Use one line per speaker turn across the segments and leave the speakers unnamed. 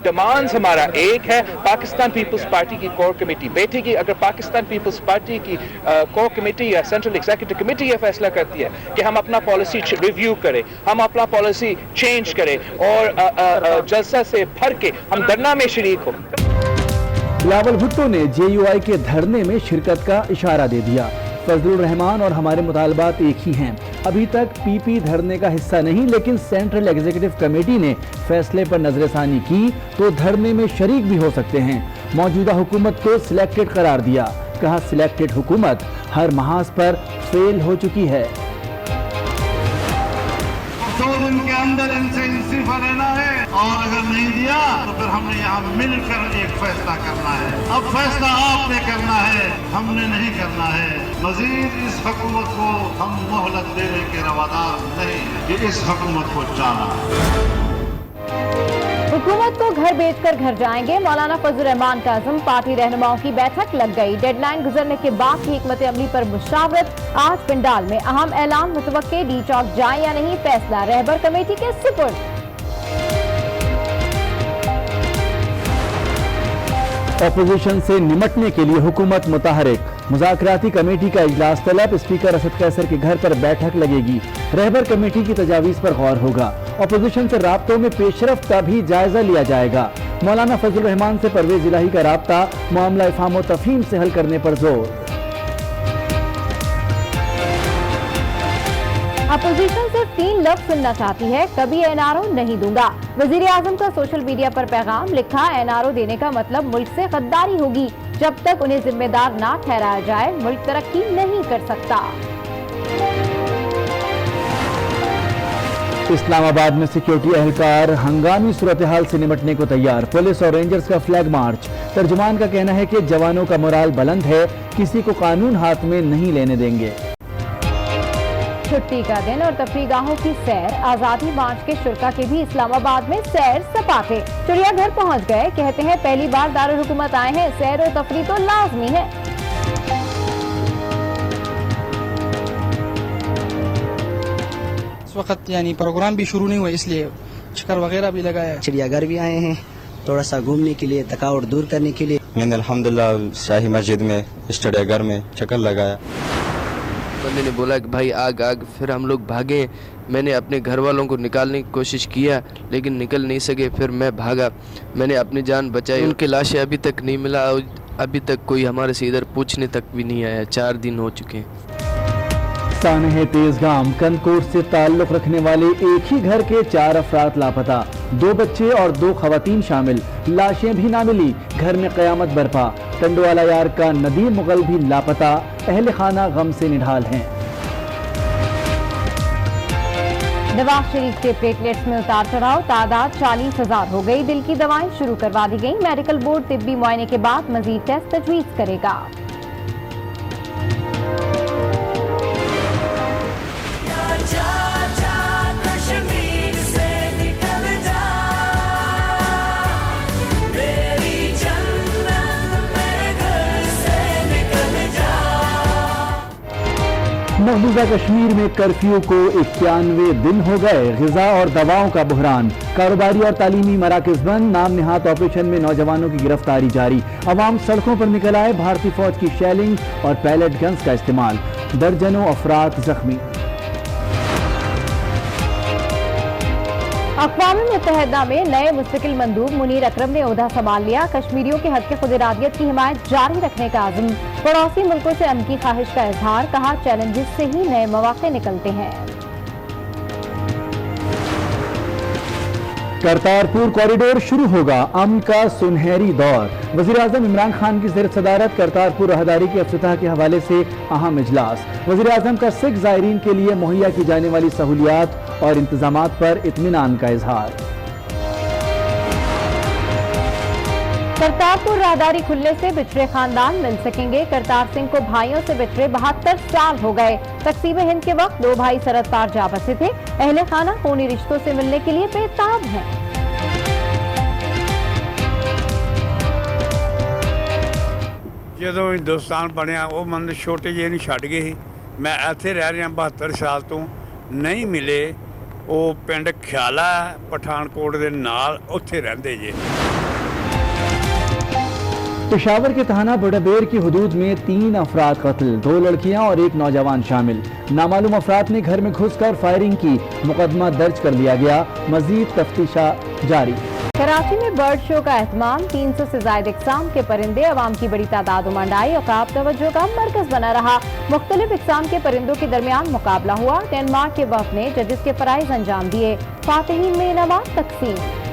Demands हमारा एक है, पाकिस्तान पीपल्स पार्टी की कोर कमेटी बैठेगी। अगर पाकिस्तान पीपल्स पार्टी की कोर कमेटी या सेंट्रल एग्जीक्यूटिव कमेटी ये फैसला करती है कि हम अपना पॉलिसी रिव्यू करें, हम अपना पॉलिसी चेंज करें और जलसा से भर के हम धरना में शरीक हो।
बिलावल भुट्टो ने JUI के धरने में शिरकत का इशारा दे दिया। फजलुर रहमान और हमारे मुतालबात एक ही हैं। अभी तक PP धरने का हिस्सा नहीं, लेकिन सेंट्रल एग्जीक्यूटिव कमेटी ने फैसले पर नजरसानी की तो धरने में शरीक भी हो सकते हैं। मौजूदा हुकूमत को सिलेक्टेड करार दिया, कहा सिलेक्टेड हुकूमत हर महाज पर फेल हो चुकी है।
2 दिन के अंदर इनसे इस्तीफा लेना है और अगर नहीं दिया तो फिर हमने यहाँ मिलकर एक फैसला करना है। अब फैसला आपने करना है, हमने नहीं करना है। मजीद इस हुकूमत को हम मोहलत देने के रवादार नहीं हैं कि इस हुकूमत को जाना है।
हुकूमत को घर बेचकर घर जाएंगे, मौलाना फजलुर रहमान का अज़्म। पार्टी रहनुमाओं की बैठक लग गई। डेडलाइन गुजरने के बाद की हिकमत अमली पर मुशावरत। आज पिंडाल में अहम ऐलान मुतवक्के। डी चौक जाए या नहीं, फैसला रहबर कमेटी के सुपुर्द।
अपोजिशन से निमटने के लिए हुकूमत मुतहरिक। मुज़ाकराती कमेटी का इजलास तलब। स्पीकर असद कैसर के घर पर बैठक लगेगी। रहबर कमेटी की तजावीज़ पर गौर होगा। अपोजिशन से राब्तों में पेशरफ्त का भी जायजा लिया जाएगा। मौलाना फजलुर रहमान से परवेज इलाही का राब्ता, मामला इफ़हाम व तफ़हीम से हल करने पर जोर।
अपोजिशन सिर्फ 3 लफ्ज सुनना चाहती है, कभी NRO नहीं दूंगा। वजीर आजम का सोशल मीडिया पर पैगाम लिखा, NRO देने का मतलब मुल्क से गद्दारी होगी। जब तक उन्हें जिम्मेदार ना ठहराया जाए, मुल्क तरक्की नहीं कर सकता।
इस्लामाबाद में सिक्योरिटी एहलकार हंगामी सूरत हाल से निमटने को तैयार। पुलिस और रेंजर्स का फ्लैग मार्च। तर्जुमान का कहना है कि जवानों का मोराल बुलंद है, किसी को कानून हाथ में नहीं लेने देंगे।
छुट्टी का दिन और तफरीगाहों की सैर। आजादी मार्च के शुरका के भी इस्लामाबाद में सैर सपाटे। चिड़ियाघर पहुंच गए। कहते हैं पहली बार दारुल हुकूमत आए हैं, सैर और तफरी तो लाजमी है।
इस वक्त यानी प्रोग्राम भी शुरू नहीं हुआ, इसलिए चक्कर वगैरह भी लगाया।
चिड़ियाघर भी आए हैं थोड़ा सा घूमने के लिए, थकावट दूर करने के लिए।
मैंने अल्हम्दुलिल्लाह शाही मस्जिद में, चिड़ियाघर में चक्कर लगाया।
बंदे ने बोला कि भाई आग आग, फिर हम लोग भागे। मैंने अपने घर वालों को निकालने की कोशिश किया लेकिन निकल नहीं सके, फिर मैं भागा। मैंने अपनी जान बचाई। उनकी लाशें अभी तक नहीं मिला, अभी तक कोई हमारे से इधर पूछने तक भी नहीं आया। 4 दिन हो चुके हैं।
सानह तेजगाम कंदकोट से ताल्लुक रखने वाले एक ही घर के 4 अफराद लापता। 2 बच्चे और 2 खवातीन शामिल। लाशें भी ना मिली, घर में कयामत बरपा। टंडवाला यार का नदीम मुगल भी लापता। अहले खाना गम से निढाल हैं।
नवाज शरीफ के प्लेटलेट्स में उतार चढ़ाव। तादाद 40,000 हो गई। दिल की दवाएं शुरू करवा दी गई। मेडिकल बोर्ड तिब्बी मुआयने के बाद मजीद टेस्ट तजवीज़ करेगा।
महबूबा कश्मीर में कर्फ्यू को 91 दिन हो गए। ग़िज़ा और दवाओं का बहरान। कारोबारी और तालीमी मराकज़ बंद। नाम निहात ऑपरेशन में नौजवानों की गिरफ्तारी जारी। अवाम सड़कों पर निकल आए। भारतीय फौज की शेलिंग और पैलेट गन्स का इस्तेमाल। दर्जनों अफराद जख्मी।
अक़वाम मुत्तहिदा में नए मुस्तकिल मंदूब मुनीर अकरम ने ओहदा संभाल लिया। कश्मीरियों के हक़ खुद इरादियत की हिमायत जारी रखने का आज़म। पड़ोसी मुल्कों से अमन की ख्वाहिश का इजहार। कहा चैलेंजेस से ही नए मौक़े निकलते हैं।
करतारपुर कॉरिडोर शुरू होगा। अमन का सुनहरी दौर। वज़ीर-ए-आज़म इमरान खान की ज़ेर सदारत करतारपुर राहदारी के इफ्तिताह के हवाले से अहम इजलास। वज़ीर-ए-आज़म का सिख ज़ायरीन के लिए मुहैया की जाने वाली सहूलियात और इंतजामात पर इत्मीनान का इजहार।
करतारपुर राहदारी खुलने से बिछड़े खानदान मिल सकेंगे। करतार सिंह को भाइयों से बिछड़े 72 साल हो गए। तक़सीम हिंद के वक्त 2 भाई सरहद पार जा बसे थे। अहले खाना खूनी रिश्तों से मिलने के लिए बेताब हैं।
ਜਦੋਂ ਹਿੰਦੁਸਤਾਨ ਬਣਿਆ ਉਹ ਮੰਨ ਛੋਟੇ ਜਿਹੇ ਨੂੰ ਛੱਡ ਗਏ ਸੀ। ਮੈਂ ਇੱਥੇ ਰਹਿ ਰਿਹਾ 72 ਸਾਲ ਤੋਂ, ਨਹੀਂ ਮਿਲੇ। ਉਹ ਪਿੰਡ ਖਿਆਲਾ ਪਠਾਨਕੋਟ ਦੇ ਨਾਲ ਉੱਥੇ ਰਹਿੰਦੇ ਜੇ।
पेशावर के थाना बड़बेर की हुदूद में 3 अफराद कत्ल, 2 लड़कियां और 1 नौजवान शामिल। नामालूम अफराद ने घर में घुसकर फायरिंग की, मुकदमा दर्ज कर लिया गया, मजीद तफ्तीशा जारी।
कराची में बर्ड शो का एहतमाम, 300 से ज्यादा इकसाम के परिंदे, अवाम की बड़ी तादाद उमड़ आई, औकाफ तवज्जो का मरकज बना रहा। मुख्तलिफ इकसाम के परिंदों के दरमियान मुकाबला हुआ। डेनमार्क के वफ़द ने जजेस के फराइज अंजाम दिए, फातिहीन में इनामात तकसीम।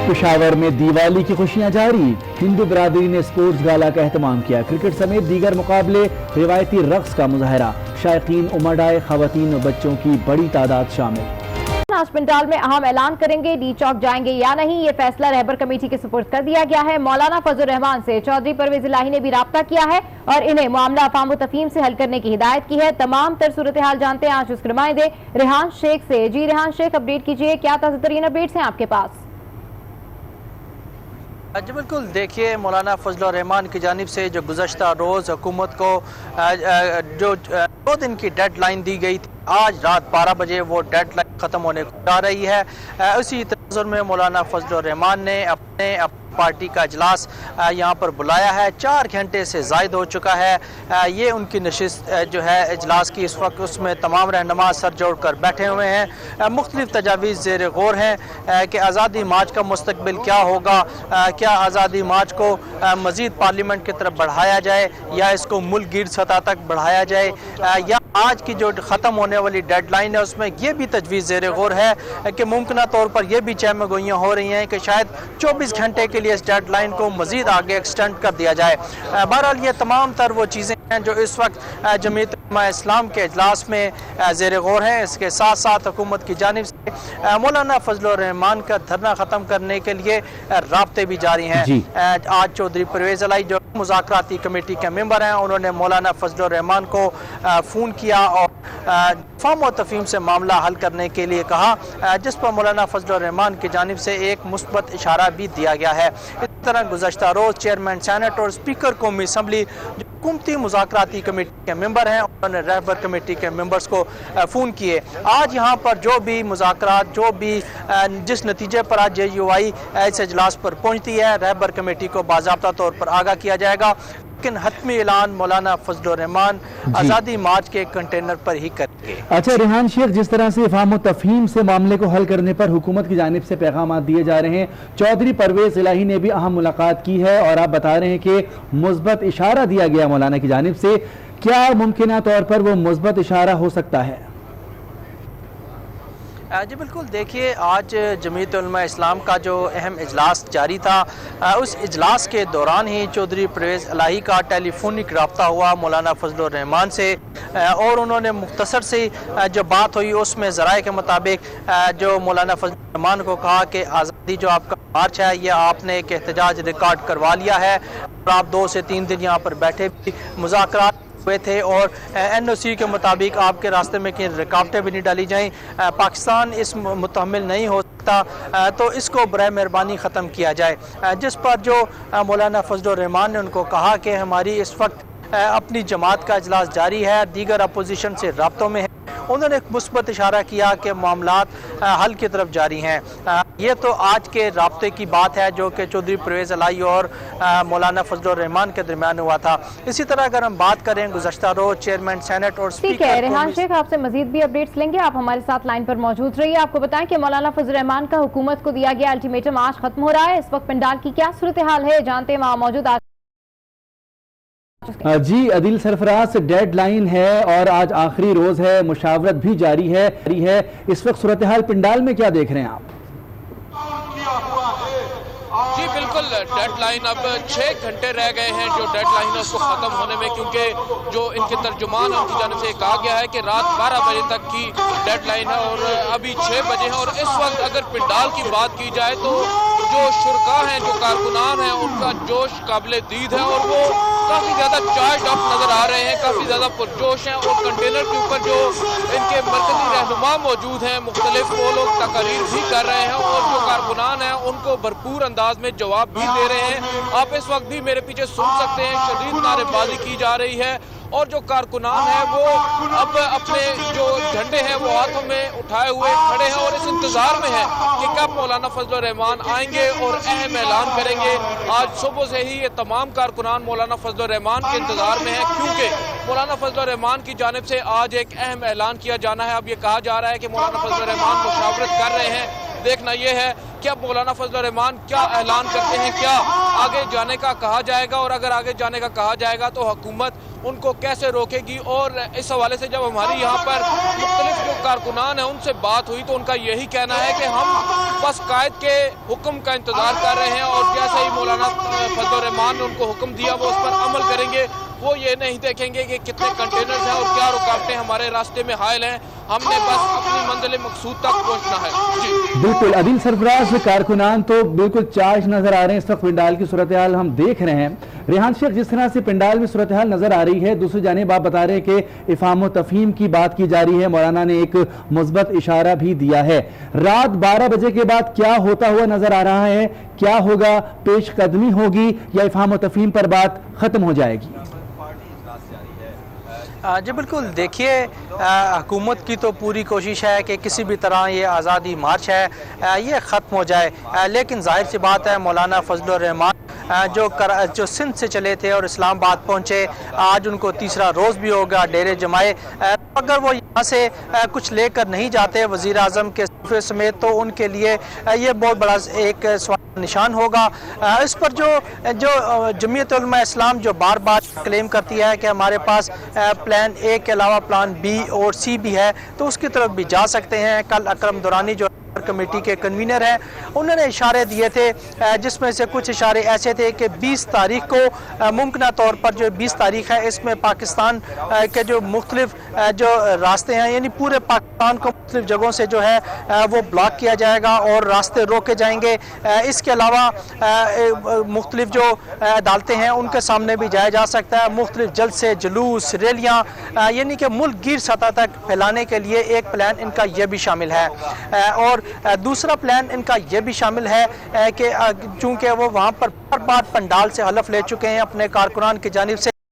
पेशावर में दिवाली की खुशियां जारी, हिंदू बरादरी ने स्पोर्ट्स गाला का एहतमाम किया। क्रिकेट समेत दीगर मुकाबले, रिवायती रक्स का मुजाहरा, शायकीन उमड़ आए, खवातीन और बच्चों की बड़ी तादाद शामिल।
आज पिंडाल में अहम ऐलान करेंगे, डी चौक जाएंगे या नहीं, ये फैसला रहबर कमेटी के सुपुर्द कर दिया गया है। मौलाना फजल रहमान से चौधरी परवेज इलाही ने भी राब्ता किया है और इन्हें मामला अफाम तफहीम से हल करने की हिदायत की है। तमाम तर सूरत हाल जानते हैं आज उसके नुमाइंदे रेहान शेख से। जी रेहान शेख, अपडेट कीजिए, क्या ताज़ा तरीन अपडेट्स हैं आपके पास?
जी बिल्कुल, देखिए मौलाना फजल रहमान की जानिब से जो गुज़श्ता रोज़ हुकूमत को जो 2 दिन की डेड लाइन दी गई थी, आज रात 12 बजे वो डेड लाइन ख़त्म होने को जा रही है। उसी तनज़ुर में मौलाना फजल रहमान ने अपने पार्टी का इजलास यहाँ पर बुलाया है। 4 घंटे से ज़ायद हो चुका है ये उनकी नशिस्त जो है इजलास की। इस वक्त उसमें तमाम रहनुमा सर जोड़ कर बैठे हुए हैं। मुख्तलिफ तजावीज़ ज़ेर गौर हैं कि आज़ादी मार्च का मुस्तकबिल क्या होगा, क्या आज़ादी मार्च को मज़ीद पार्लियामेंट की तरफ बढ़ाया जाए या इसको मुल्क गिर सतह तक बढ़ाया जाए, या आज की जो ख़त्म होने वाली डेडलाइन है उसमें यह भी तजवीज़ ज़ेर गौर है कि मुमकिन तौर पर यह भी चहमगोइयाँ हो रही हैं कि शायद 24 घंटे के लिए इस डेडलाइन को मज़ीद आगे एक्सटेंड कर दिया जाए। बहरहाल ये तमाम तर वो चीज़ें हैं जो इस वक्त जमीयत उलमा इस्लाम के इजलास में ज़ेर गौर हैं। इसके साथ साथ हुकूमत की जानिब से मौलाना फजल रहमान का धरना ख़त्म करने के लिए राब्ते भी जारी हैं। आज चौधरी परवेज इलाही जो मुज़ाकराती कमेटी के मेंबर हैं, उन्होंने मौलाना फजल रहमान को फ़ोन किया और फ़हम और तफ़हीम से मामला हल करने के लिए कहा, जिस पर मौलाना फजल रहमान की जानिब से एक मुस्बत इशारा भी दिया गया है। इस तरह गुज़श्ता रोज़ चेयरमैन सेनेट और स्पीकर कौमी असम्बली जो हुकूमती मुज़ाकराती कमेटी के मेंबर हैं, उन्होंने रहबर कमेटी के मेंबर्स को फ़ोन किए। आज यहाँ पर जो भी मुज़ाकरात, जो भी जिस नतीजे पर आज JUI इस इजलास पर पहुँचती है, रहबर कमेटी को बाज़ाब्ता तौर पर आगाह किया जाएगा। लेकिन हतमी ऐलान मौलाना फजल रहमान आज़ादी मार्च के कंटेनर पर ही करेंगे।
अच्छा रेहान शेख, जिस तरह से फ़हम तफ़हीम से मामले को हल करने पर हुकूमत की जानिब से पैगाम दिए जा रहे हैं, चौधरी परवेज इलाही ने भी अहम मुलाकात की है और आप बता रहे हैं कि मुस्बत इशारा दिया गया मौलाना की जानिब से, क्या मुमकिन तौर पर वो मुस्बत इशारा हो सकता है?
जी बिल्कुल, देखिए आज जमीयत उलमा इस्लाम का जो अहम इजलास जारी था, उस इजलास के दौरान ही चौधरी परवेज इलाही का टेलीफोनिक रब्ता हुआ मौलाना फजल रहमान से और उन्होंने मुख्तसर से जो बात हुई उसमें ज़राए के मुताबिक जो मौलाना फजल रहमान को कहा कि आज़ादी जो आपका मार्च है ये आपने एक एहतजाज रिकॉर्ड करवा लिया है और आप 2 से 3 दिन यहाँ पर बैठे भी मुज़ाकरात हुए थे और NOC के मुताबिक आपके रास्ते में कहीं रुकावटें भी नहीं डाली जाएं। पाकिस्तान इस मुतहम्मिल नहीं हो सकता, तो इसको बराए मेहरबानी ख़त्म किया जाए। जिस पर जो मौलाना फजल रहमान ने उनको कहा कि हमारी इस वक्त अपनी जमात का इजलास जारी है, दीगर अपोजिशन से राब्तों में है। उन्होंने एक मुस्बत इशारा किया कि मामलात हल की तरफ जारी हैं। ये तो आज के राब्ते की बात है जो कि चौधरी परवेज इलाही और मौलाना फजल रहमान के दरमियान हुआ था। इसी तरह अगर हम बात करें गुज़श्ता रोज चेयरमैन सेनेट और
ठीक है रेहान शेख, आपसे मजीद भी अपडेट्स लेंगे, आप हमारे साथ लाइन पर मौजूद रहिए। आपको बताएं कि मौलाना फजल रहमान का हुकूमत को दिया गया अल्टीमेटम आज खत्म हो रहा है। इस वक्त पंडाल की क्या सूरत हाल है, जानते हैं वहाँ मौजूद
जी अदिल सरफराज, डेड लाइन है और आज आखिरी रोज है, मुशावरत भी जारी है। इस वक्त सूरत हाल पिंडाल में क्या देख रहे हैं आप?
जी बिल्कुल, डेड लाइन अब 6 घंटे रह गए हैं जो डेड लाइन है उसको ख़त्म होने में, क्योंकि जो इनके तर्जुमान है उनकी जानिब से कहा गया है कि रात 12 बजे तक की डेड लाइन है और अभी 6 बजे है। और इस वक्त अगर पिंडाल की बात की जाए तो जो शुरका हैं, जो कारकुनान हैं, उनका जोश काबिल दीद है और वो काफ़ी ज़्यादा चार्ज अप नज़र आ रहे हैं, काफ़ी ज़्यादा पुरजोश हैं। और कंटेनर के ऊपर जो इनके मरकज़ी रहनुमा मौजूद हैं, मुख्तलिफ वो लोग तकारीर भी कर रहे हैं और जो कारकुनान हैं उनको भरपूर अंदाज में जवाब भी दे रहे हैं। आप इस वक्त भी मेरे पीछे सुन सकते हैं, शदीद नारेबाजी की जा रही है और जो कारकुनान हैं वो अब अपने जो झंडे हैं वो हाथों में उठाए हुए खड़े हैं और इस इंतज़ार में है कि कब मौलाना फजल रहमान आएंगे और अहम ऐलान करेंगे। आज सुबह से ही ये तमाम कारकुनान मौलाना फजल रहमान के इंतज़ार में है, क्योंकि मौलाना फजल रहमान की जानिब से आज एक अहम ऐलान किया जाना है। अब ये कहा जा रहा है कि मौलाना फजल रहमान मुशावरत कर रहे हैं। देखना ये है कि अब मौलाना फजल रहमान क्या ऐलान करते हैं, क्या आगे जाने का कहा जाएगा और अगर आगे जाने का कहा जाएगा तो हुकूमत उनको कैसे रोकेगी। और इस हवाले से जब हमारी यहाँ पर मुख्तलिफ जो कारकुनान हैं उनसे बात हुई तो उनका यही कहना है कि हम बस कायद के हुक्म का इंतज़ार कर रहे हैं और जैसे ही मौलाना फजल रहमान ने उनको हुक्म दिया वो उस पर अमल करेंगे। वो ये नहीं देखेंगे कि कितने कंटेनर्स हैं और क्या रुकावटें हमारे रास्ते में हायल हैं, हमने बस अपनी मंजिल मकसूद तक पहुंचना है। जी
बिल्कुल अदील सरफराज, कारकुनान तो बिल्कुल चार्ज नजर आ रहे हैं। इस वक्त पिंडाल की सूरत हाल हम देख रहे हैं। रेहान शेख, जिस तरह से पिंडाल में सूरत हाल नजर आ रही है, दूसरी जानिब आप बता रहे हैं कि इफ़ाम व तफ़हीम की बात की जा रही है, मौलाना ने एक मुस्बत इशारा भी दिया है। रात 12 बजे के बाद क्या होता हुआ नजर आ रहा है, क्या होगा, पेश कदमी होगी या इफ़ाम व तफ़हीम पर बात खत्म हो जाएगी?
जी बिल्कुल, देखिए हुकूमत की तो पूरी कोशिश है कि किसी भी तरह ये आज़ादी मार्च है ये ख़त्म हो जाए, लेकिन जाहिर सी बात है मौलाना फजल रहमान जो सिंध से चले थे और इस्लामाबाद पहुँचे, आज उनको तीसरा रोज़ भी होगा डेरे जमाए। अगर वो यहाँ से कुछ लेकर नहीं जाते वज़ीर आज़म के इस्तीफ़े समेत तो उनके लिए ये बहुत बड़ा एक निशान होगा। इस पर जो जमीयत उलमा इस्लाम जो बार बार क्लेम करती है कि हमारे पास प्लान ए के अलावा प्लान बी और सी भी है, तो उसकी तरफ भी जा सकते हैं। कल अकरम दुरानी जो कमेटी के कन्वीनर हैं उन्होंने इशारे दिए थे, जिसमें से कुछ इशारे ऐसे थे कि 20 तारीख को मुमकिन तौर पर जो 20 तारीख है इसमें पाकिस्तान के जो मुख्तलिफ जो रास्ते हैं, यानी पूरे पाकिस्तान को मुख्तलिफ जगहों से जो है वो ब्लॉक किया जाएगा और रास्ते रोके जाएंगे। इसके अलावा मुख्तलिफ जो अदालतें हैं उनके सामने भी जाया जा सकता है। मुख्तलिफ जलसे, जुलूस, रैलियाँ, यानी कि मुल्क गिर सतह तक फैलाने के लिए एक प्लान इनका यह भी शामिल है। और दूसरा प्लान इनका यह भी शामिल है कि चूँकि वो वहाँ पर बार बार पंडाल से हलफ ले चुके हैं अपने कारकुनान की जानिब से